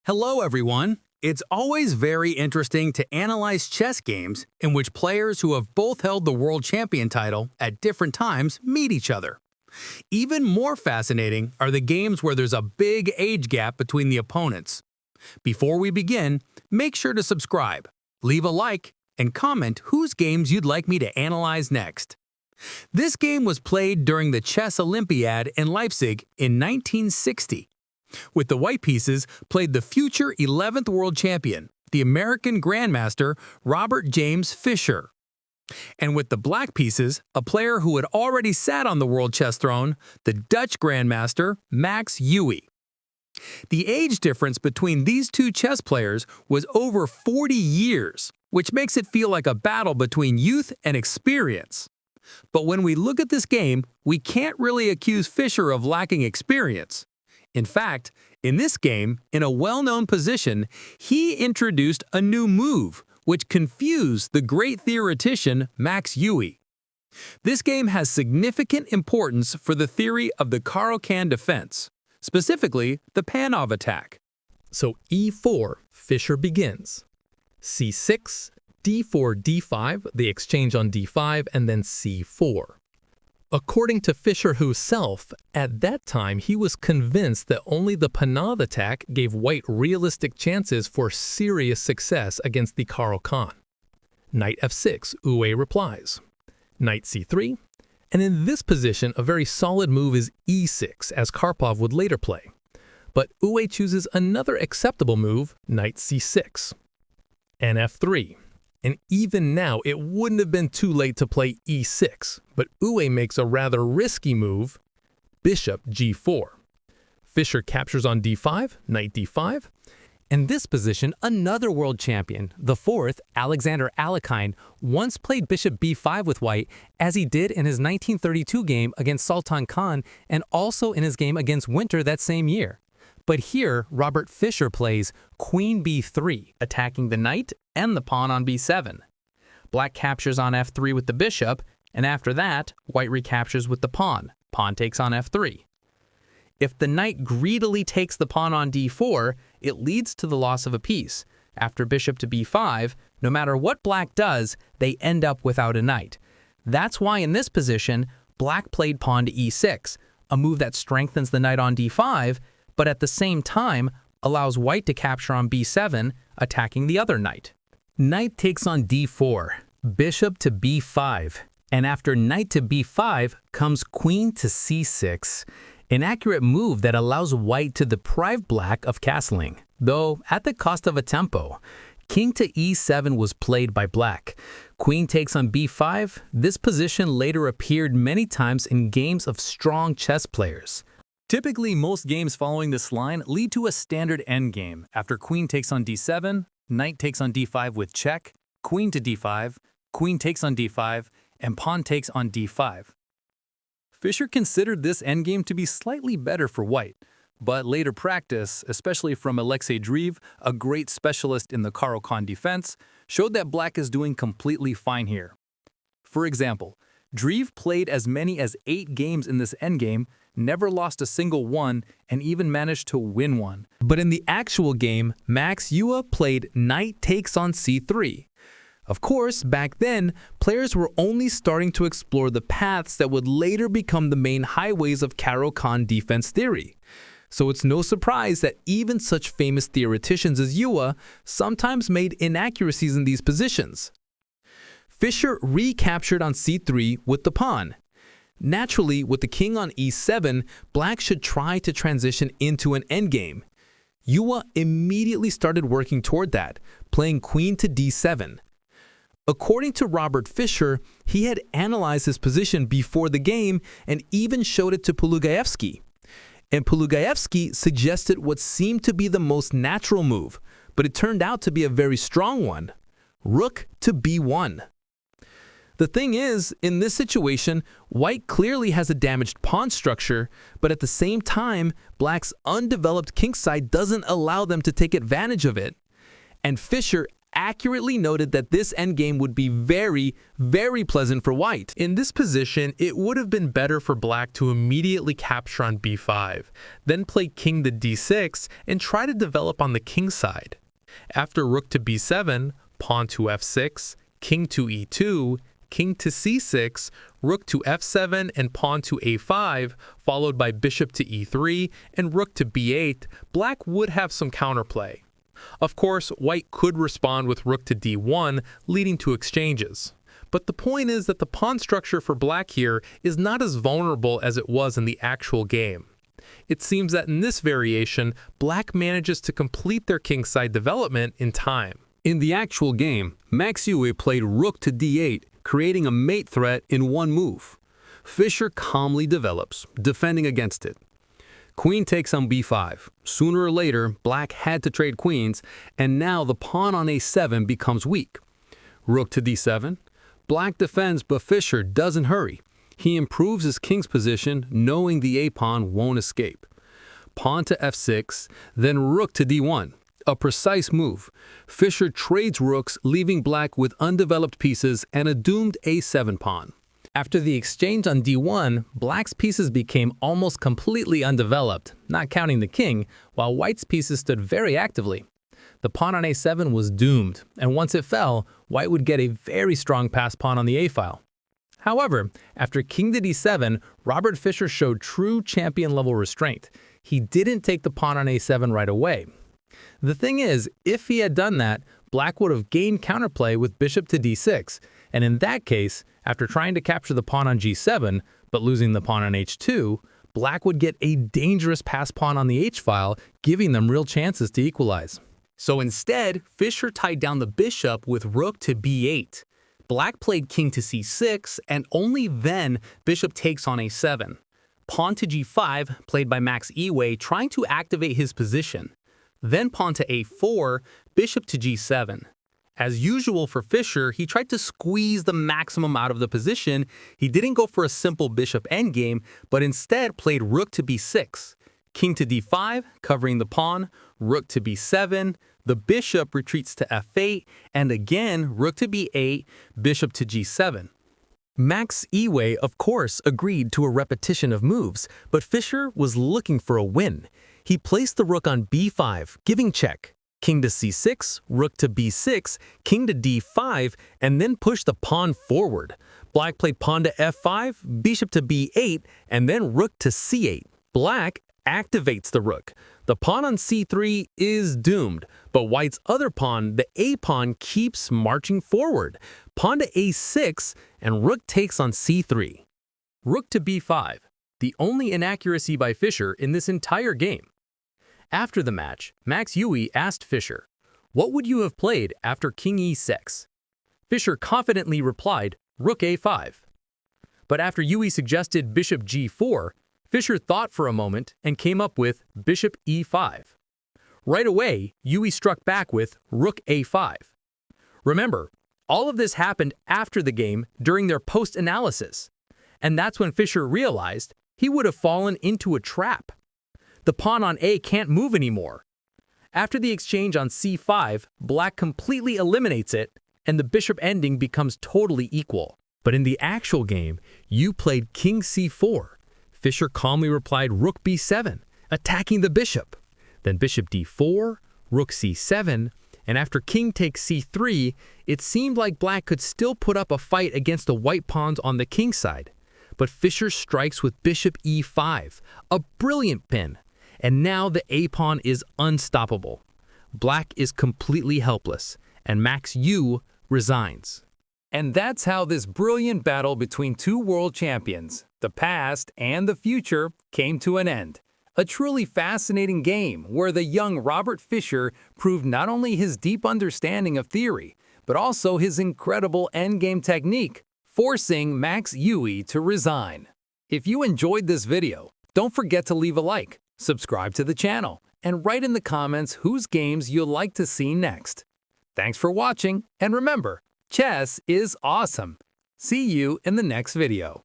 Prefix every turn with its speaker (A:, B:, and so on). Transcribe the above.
A: Hello, everyone. It's always very interesting to analyze chess games in which players who have both held the world champion title at different times meet each other. Even more fascinating are the games where there's a big age gap between the opponents. Before we begin, make sure to subscribe, leave a like, and comment whose games you'd like me to analyze next. This game was played during the Chess Olympiad in Leipzig in 1960. With the white pieces played the future 11th world champion, the American Grandmaster Robert James Fischer. And with the black pieces, a player who had already sat on the world chess throne, the Dutch Grandmaster Max Euwe. The age difference between these two chess players was over 40 years, which makes it feel like a battle between youth and experience. But when we look at this game, we can't really accuse Fischer of lacking experience. In fact, in this game, in a well-known position, he introduced a new move, which confused the great theoretician Max Euwe. This game has significant importance for the theory of the Caro-Kann defense, specifically the Panov attack.
B: So e4, Fischer begins. c6, d4, d5, the exchange on d5, and then c4. According to Fischer himself, at that time he was convinced that only the Panov attack gave white realistic chances for serious success against the Caro-Kann. Knight f6, Euwe replies. Knight c3, and in this position a very solid move is e6, as Karpov would later play. But Euwe chooses another acceptable move, knight c6. And f3. And even now, it wouldn't have been too late to play e6, but Euwe makes a rather risky move, bishop g4. Fischer captures on d5, knight d5.
C: In this position, another world champion, the fourth, Alexander Alekhine, once played bishop b5 with white, as he did in his 1932 game against Sultan Khan and also in his game against Winter that same year. But here, Robert Fischer plays queen b3, attacking the knight and the pawn on b7. Black captures on f3 with the bishop, and after that, white recaptures with the pawn. Pawn takes on f3. If the knight greedily takes the pawn on d4, it leads to the loss of a piece. After bishop to b5, no matter what black does, they end up without a knight. That's why in this position, black played pawn to e6, a move that strengthens the knight on d5, but at the same time allows white to capture on b7, attacking the other knight.
A: Knight takes on d4, bishop to b5, and after knight to b5 comes queen to c6, an accurate move that allows white to deprive black of castling, though at the cost of a tempo. King to e7 was played by black. Queen takes on b5. This position later appeared many times in games of strong chess players. Typically, most games following this line lead to a standard endgame. After queen takes on d7, knight takes on d5 with check, queen to d5, queen takes on d5, and pawn takes on d5. Fischer considered this endgame to be slightly better for white, but later practice, especially from Alexei Drev, a great specialist in the Caro-Kann defense, showed that black is doing completely fine here. For example, Drev played as many as 8 games in this endgame, never lost a single one, and even managed to win one.
C: But in the actual game, Max Euwe played knight takes on c3. Of course, back then, players were only starting to explore the paths that would later become the main highways of Caro-Kann defense theory. So it's no surprise that even such famous theoreticians as Euwe sometimes made inaccuracies in these positions. Fischer recaptured on c3 with the pawn. Naturally, with the king on e7, black should try to transition into an endgame. Euwe immediately started working toward that, playing queen to d7. According to Robert Fischer, he had analyzed his position before the game and even showed it to Pulugaevsky. And Pulugaevsky suggested what seemed to be the most natural move, but it turned out to be a very strong one: rook to b1. The thing is, in this situation, white clearly has a damaged pawn structure, but at the same time, black's undeveloped kingside doesn't allow them to take advantage of it. And Fischer accurately noted that this endgame would be very, very pleasant for white.
B: In this position, it would have been better for black to immediately capture on b5, then play king to d6 and try to develop on the king side. After rook to b7, pawn to f6, king to e2, king to c6, rook to f7 and pawn to a5, followed by bishop to e3 and rook to b8, black would have some counterplay. Of course, white could respond with rook to d1, leading to exchanges. But the point is that the pawn structure for black here is not as vulnerable as it was in the actual game. It seems that in this variation, black manages to complete their kingside development in time.
D: In the actual game, Max Euwe played rook to d8, creating a mate threat in one move. Fischer calmly develops, defending against it. Queen takes on b5. Sooner or later, black had to trade queens, and now the pawn on a7 becomes weak. Rook to d7. Black defends, but Fischer doesn't hurry. He improves his king's position, knowing the a-pawn won't escape. Pawn to f6, then rook to d1. A precise move. Fischer trades rooks, leaving black with undeveloped pieces and a doomed a7 pawn.
C: After the exchange on d1, black's pieces became almost completely undeveloped, not counting the king, while white's pieces stood very actively. The pawn on a7 was doomed, and once it fell, white would get a very strong pass pawn on the a-file. However, after king to d7, Robert Fischer showed true champion-level restraint. He didn't take the pawn on a7 right away. The thing is, if he had done that, black would have gained counterplay with bishop to d6, and in that case, after trying to capture the pawn on g7, but losing the pawn on h2, black would get a dangerous pass pawn on the h-file, giving them real chances to equalize.
A: So instead, Fischer tied down the bishop with rook to b8. Black played king to c6, and only then bishop takes on a7. Pawn to g5, played by Max Euwe, trying to activate his position. Then pawn to a4, bishop to g7. As usual for Fischer, he tried to squeeze the maximum out of the position. He didn't go for a simple bishop endgame, but instead played rook to b6. King to d5, covering the pawn, rook to b7, the bishop retreats to f8, and again, rook to b8, bishop to g7.
E: Max Euwe, of course, agreed to a repetition of moves, but Fischer was looking for a win. He placed the rook on b5, giving check. King to c6, rook to b6, king to d5, and then pushed the pawn forward. Black played pawn to f5, bishop to b8, and then rook to c8. Black activates the rook. The pawn on c3 is doomed, but white's other pawn, the a-pawn, keeps marching forward. Pawn to a6, and rook takes on c3.
A: Rook to b5, the only inaccuracy by Fischer in this entire game. After the match, Max Euwe asked Fischer, "What would you have played after king e6?" Fischer confidently replied, "Rook a5." But after Euwe suggested bishop g4, Fischer thought for a moment and came up with bishop e5. Right away, Euwe struck back with rook a5. Remember, all of this happened after the game during their post-analysis. And that's when Fischer realized he would have fallen into a trap. The pawn on a can't move anymore. After the exchange on c5, black completely eliminates it, and the bishop ending becomes totally equal.
E: But in the actual game, you played king c4. Fischer calmly replied rook b7, attacking the bishop. Then bishop d4, rook c7, and after king takes c3, it seemed like black could still put up a fight against the white pawns on the king side. But Fischer strikes with bishop e5, a brilliant pin, and now the a-pawn is unstoppable. Black is completely helpless, and Max Euwe resigns.
A: And that's how this brilliant battle between two world champions, the past and the future, came to an end. A truly fascinating game where the young Robert Fischer proved not only his deep understanding of theory, but also his incredible endgame technique, forcing Max Euwe to resign. If you enjoyed this video, don't forget to leave a like, subscribe to the channel, and write in the comments whose games you'd like to see next. Thanks for watching, and remember, chess is awesome. See you in the next video.